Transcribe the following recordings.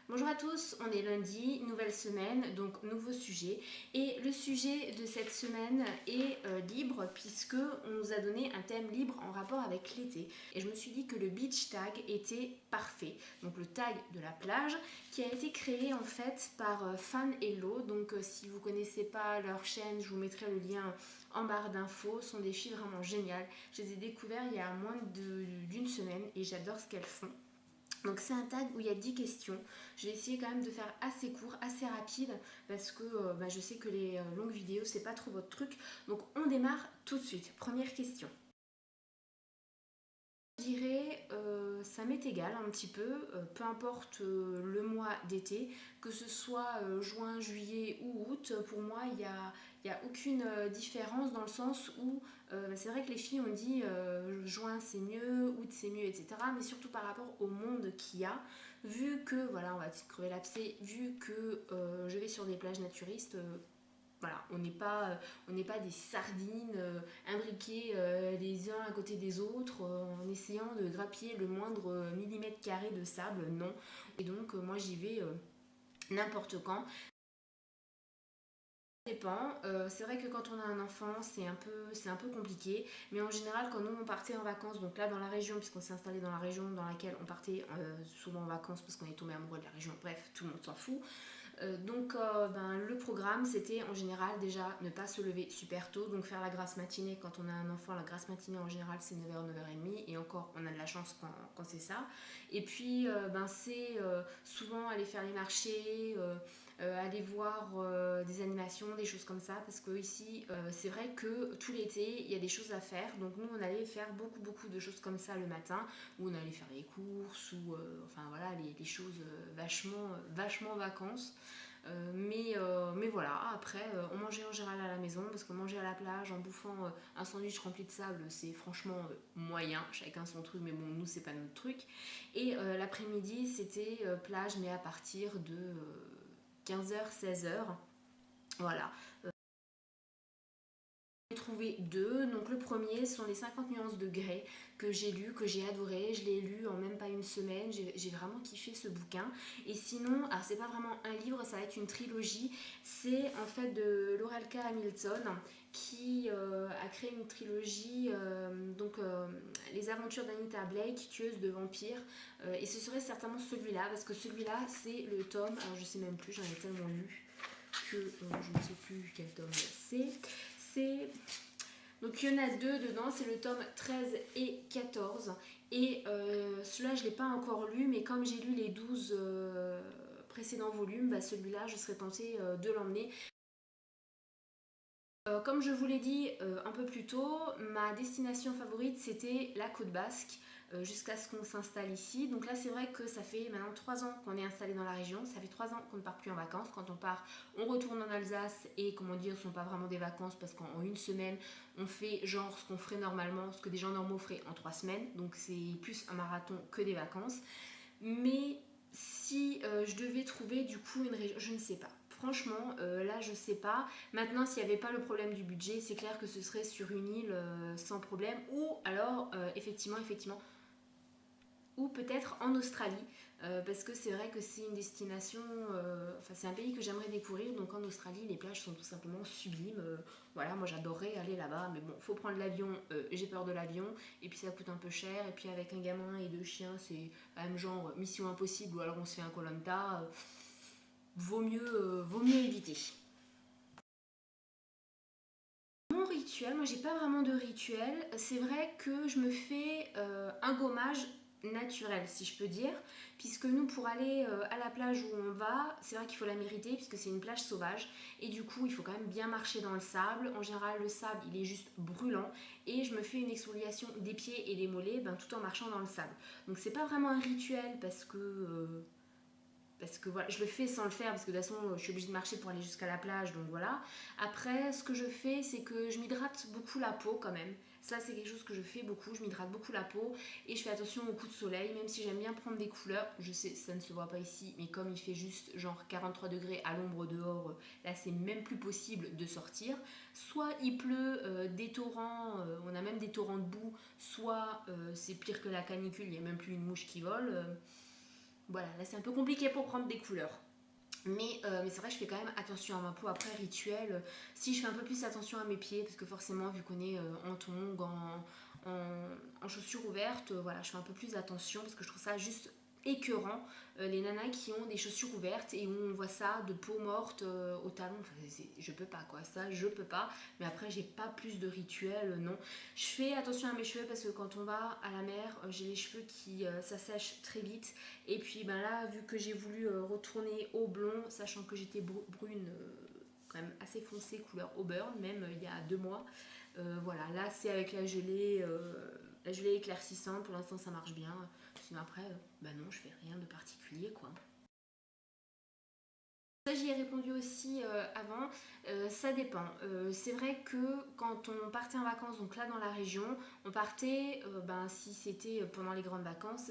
Bonjour à tous, on est lundi, nouvelle semaine, donc nouveau sujet. Et le sujet de cette semaine est libre puisque on nous a donné un thème libre en rapport avec l'été. Et je me suis dit que le beach tag était parfait. Donc le tag de la plage qui a été créé en fait par Fan Hello. Donc si vous connaissez pas leur chaîne, je vous mettrai le lien en barre d'infos. Ce sont des filles vraiment géniales. Je les ai découvertes il y a moins d'une semaine et j'adore ce qu'elles font. Donc c'est un tag où il y a 10 questions. Je vais essayer quand même de faire assez court, assez rapide parce que je sais que les longues vidéos c'est pas trop votre truc. Donc on démarre tout de suite. Première question. Je dirais ça m'est égal un petit peu, peu importe le mois d'été, que ce soit juin, juillet ou août, pour moi il y a aucune différence dans le sens où c'est vrai que les filles ont dit juin c'est mieux, août c'est mieux, etc. Mais surtout par rapport au monde qu'il y a, vu que, voilà on va crever l'abcès, vu que je vais sur des plages naturistes, voilà, on n'est pas des sardines imbriquées les uns à côté des autres en essayant de grappiller le moindre millimètre carré de sable, non. Et donc moi j'y vais n'importe quand. Ça dépend. C'est vrai que quand on a un enfant, c'est un peu compliqué. Mais en général, quand nous on partait en vacances, donc là dans la région, puisqu'on s'est installé dans la région dans laquelle on partait souvent en vacances parce qu'on est tombé amoureux de la région, bref, tout le monde s'en fout. Le programme c'était en général déjà ne pas se lever super tôt, donc faire la grasse matinée quand on a un enfant. La grasse matinée en général c'est 9h, 9h30 et encore on a de la chance quand c'est ça. Et puis c'est souvent aller faire les marchés, aller voir des animations, des choses comme ça, parce que ici c'est vrai que tout l'été il y a des choses à faire. Donc nous on allait faire beaucoup de choses comme ça le matin, où on allait faire les courses ou enfin voilà les choses vachement vacances. Mais voilà, après on mangeait en général à la maison parce que manger à la plage en bouffant un sandwich rempli de sable c'est franchement moyen, chacun son truc, mais bon nous c'est pas notre truc. Et l'après-midi c'était plage mais à partir de 15h, 16h. Voilà. J'ai trouvé deux. Donc le premier sont les 50 nuances de Grey que j'ai lu, que j'ai adoré. Je l'ai lu en même pas une semaine. J'ai vraiment kiffé ce bouquin. Et sinon, alors c'est pas vraiment un livre, ça va être une trilogie. C'est en fait de Laurel K. Hamilton qui a créé une trilogie, les aventures d'Anita Blake, tueuse de vampires. Et ce serait certainement celui-là, parce que celui-là c'est le tome, alors je sais même plus, j'en ai tellement lu que je ne sais plus quel tome c'est. Donc il y en a deux dedans, c'est le tome 13 et 14. Et celui-là je ne l'ai pas encore lu, mais comme j'ai lu les 12 précédents volumes, celui-là je serais tentée de l'emmener. Comme je vous l'ai dit un peu plus tôt, ma destination favorite c'était la côte basque jusqu'à ce qu'on s'installe ici. Donc là c'est vrai que ça fait maintenant 3 ans qu'on est installé dans la région, ça fait 3 ans qu'on ne part plus en vacances. Quand on part, on retourne en Alsace et comment dire, ce ne sont pas vraiment des vacances parce qu'en une semaine on fait genre ce qu'on ferait normalement, ce que des gens normaux feraient en 3 semaines. Donc c'est plus un marathon que des vacances. Mais si je devais trouver du coup une région, je ne sais pas. Franchement, là je sais pas. Maintenant, s'il n'y avait pas le problème du budget, c'est clair que ce serait sur une île sans problème. Ou alors, effectivement, ou peut-être en Australie, parce que c'est vrai que c'est une destination, enfin c'est un pays que j'aimerais découvrir. Donc en Australie, les plages sont tout simplement sublimes. Voilà, moi j'adorerais aller là-bas, mais bon, faut prendre l'avion, j'ai peur de l'avion, et puis ça coûte un peu cher, et puis avec un gamin et deux chiens, c'est quand même genre mission impossible, ou alors on se fait un koh vaut mieux éviter. Mon rituel, moi j'ai pas vraiment de rituel. C'est vrai que je me fais un gommage naturel, si je peux dire, puisque nous pour aller à la plage où on va, c'est vrai qu'il faut la mériter puisque c'est une plage sauvage et du coup il faut quand même bien marcher dans le sable. En général le sable il est juste brûlant et je me fais une exfoliation des pieds et des mollets tout en marchant dans le sable. Donc c'est pas vraiment un rituel parce que voilà, je le fais sans le faire parce que de toute façon je suis obligée de marcher pour aller jusqu'à la plage, donc voilà. Après ce que je fais c'est que je m'hydrate beaucoup la peau quand même, ça c'est quelque chose que je fais beaucoup, je m'hydrate beaucoup la peau et je fais attention aux coups de soleil, même si j'aime bien prendre des couleurs. Je sais ça ne se voit pas ici, mais comme il fait juste genre 43 degrés à l'ombre dehors, là c'est même plus possible de sortir. Soit il pleut des torrents, on a même des torrents de boue, soit c'est pire que la canicule, il n'y a même plus une mouche qui vole. Voilà, là c'est un peu compliqué pour prendre des couleurs. Mais c'est vrai que je fais quand même attention à ma peau. Après, rituel, si je fais un peu plus attention à mes pieds, parce que forcément, vu qu'on est en tongs, en chaussures ouvertes, voilà, je fais un peu plus attention parce que je trouve ça juste écœurant, les nanas qui ont des chaussures ouvertes et où on voit ça de peau morte au talon. Enfin, je peux pas quoi, ça je peux pas. Mais après, j'ai pas plus de rituel, non. Je fais attention à mes cheveux parce que quand on va à la mer, j'ai les cheveux qui s'assèchent très vite. Et puis ben là, vu que j'ai voulu retourner au blond, sachant que j'étais brune quand même assez foncée, couleur auburn, même il y a 2 mois. Voilà, là c'est avec la gelée éclaircissante, pour l'instant ça marche bien. Sinon après, bah non, je fais rien de particulier quoi. Ça j'y ai répondu aussi avant, ça dépend. C'est vrai que quand on partait en vacances, donc là dans la région, on partait, si c'était pendant les grandes vacances,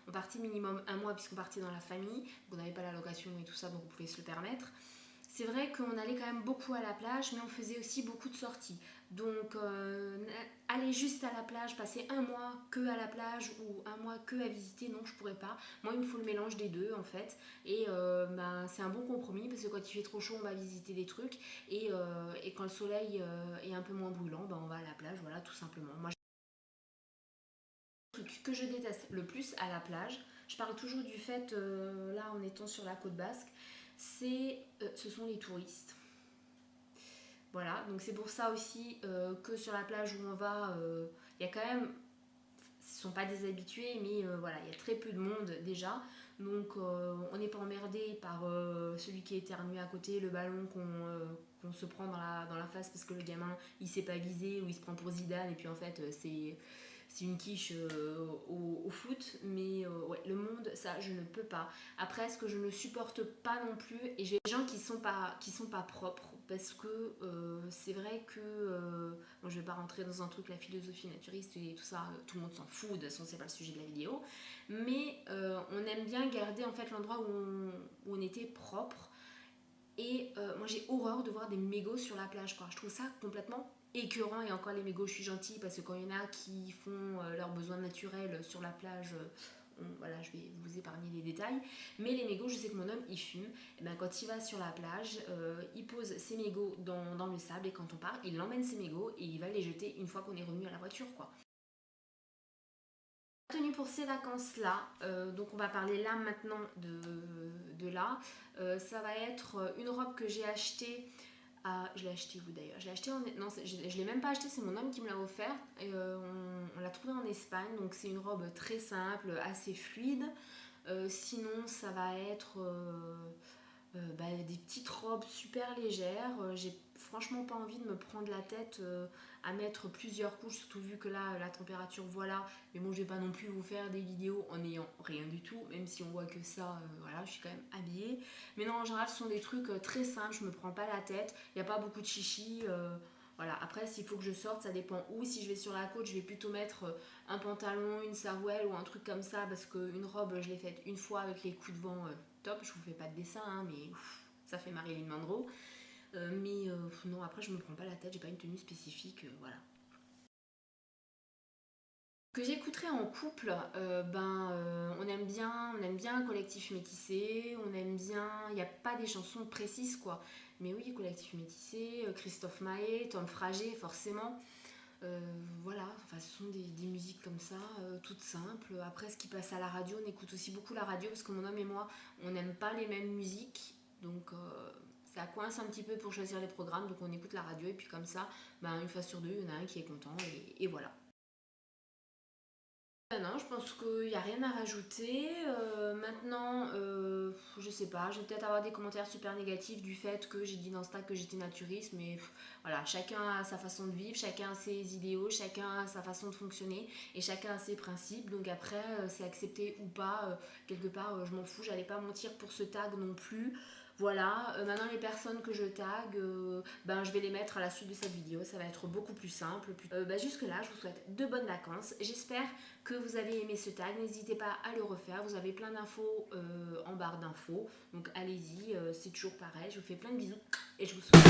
on partait minimum 1 mois puisqu'on partait dans la famille, donc on n'avait pas la location et tout ça, donc on pouvait se le permettre. C'est vrai qu'on allait quand même beaucoup à la plage, mais on faisait aussi beaucoup de sorties. Donc, aller juste à la plage, passer 1 mois que à la plage ou 1 mois que à visiter, non, je pourrais pas. Moi, il me faut le mélange des deux, en fait. Et c'est un bon compromis parce que quand il fait trop chaud, on va visiter des trucs. Et quand le soleil est un peu moins brûlant, on va à la plage, voilà, tout simplement. Moi, le truc que je déteste le plus à la plage, je parle toujours du fait, là, en étant sur la côte basque, ce sont les touristes. Voilà, donc c'est pour ça aussi que sur la plage où on va, il y a quand même, ce ne sont pas des habitués, mais voilà, il y a très peu de monde déjà. Donc on n'est pas emmerdé par celui qui éternue à côté, le ballon qu'on se prend dans la face parce que le gamin il sait pas viser ou il se prend pour Zidane et puis en fait c'est une quiche au foot, mais ouais, le monde, ça, je ne peux pas. Après, ce que je ne supporte pas non plus, et j'ai des gens qui sont pas propres, parce que c'est vrai que, bon, je vais pas rentrer dans un truc, la philosophie naturiste et tout ça, tout le monde s'en fout, de toute façon, c'est pas le sujet de la vidéo, mais on aime bien garder en fait l'endroit où on était propre. Et moi j'ai horreur de voir des mégots sur la plage quoi. Je trouve ça complètement écœurant. Et encore les mégots je suis gentille parce que quand il y en a qui font leurs besoins naturels sur la plage, voilà, je vais vous épargner les détails. Mais les mégots, je sais que mon homme il fume. Et ben, quand il va sur la plage, il pose ses mégots dans le sable et quand on part, il emmène ses mégots et il va les jeter une fois qu'on est revenu à la voiture quoi. Tenue pour ces vacances-là, donc on va parler là maintenant de là. Ça va être une robe que j'ai achetée. Je l'ai achetée où d'ailleurs? Je l'ai achetée non, je l'ai même pas achetée, c'est mon homme qui me l'a offert. Et, on l'a trouvée en Espagne, donc c'est une robe très simple, assez fluide. Sinon, ça va être des petites robes super légères. J'ai franchement pas envie de me prendre la tête à mettre plusieurs couches, surtout vu que là la température voilà. Mais bon, je vais pas non plus vous faire des vidéos en ayant rien du tout, même si on voit que ça, voilà, je suis quand même habillée. Mais non, en général, ce sont des trucs très simples, je me prends pas la tête, il n'y a pas beaucoup de chichi. Voilà, après s'il faut que je sorte, ça dépend où. Si je vais sur la côte, je vais plutôt mettre un pantalon, une sarouel ou un truc comme ça parce qu'une robe, je l'ai faite une fois avec les coups de vent top. Je vous fais pas de dessin, hein, mais ça fait Marilyn Monroe. Non, après je me prends pas la tête, j'ai pas une tenue spécifique, voilà. Que j'écouterais en couple, on aime bien Collectif Métissé, on aime bien, il n'y a pas des chansons précises quoi, mais oui, Collectif Métissé, Christophe Maé, Tom Frager forcément, voilà, enfin ce sont des musiques comme ça, toutes simples. Après ce qui passe à la radio, on écoute aussi beaucoup la radio parce que mon homme et moi, on n'aime pas les mêmes musiques, donc ça coince un petit peu pour choisir les programmes, donc on écoute la radio et puis comme ça, une fois sur deux, il y en a un qui est content et voilà. Non, je pense qu'il n'y a rien à rajouter. Maintenant, je sais pas, je vais peut-être avoir des commentaires super négatifs du fait que j'ai dit dans ce tag que j'étais naturiste, mais voilà, chacun a sa façon de vivre, chacun a ses idéaux, chacun a sa façon de fonctionner et chacun a ses principes. Donc après, c'est accepté ou pas, quelque part, je m'en fous, j'allais pas mentir pour ce tag non plus. Voilà, maintenant les personnes que je tag, je vais les mettre à la suite de cette vidéo, ça va être beaucoup plus simple. Jusque là, je vous souhaite de bonnes vacances. J'espère que vous avez aimé ce tag, n'hésitez pas à le refaire, vous avez plein d'infos en barre d'infos, donc allez-y, c'est toujours pareil. Je vous fais plein de bisous et je vous souhaite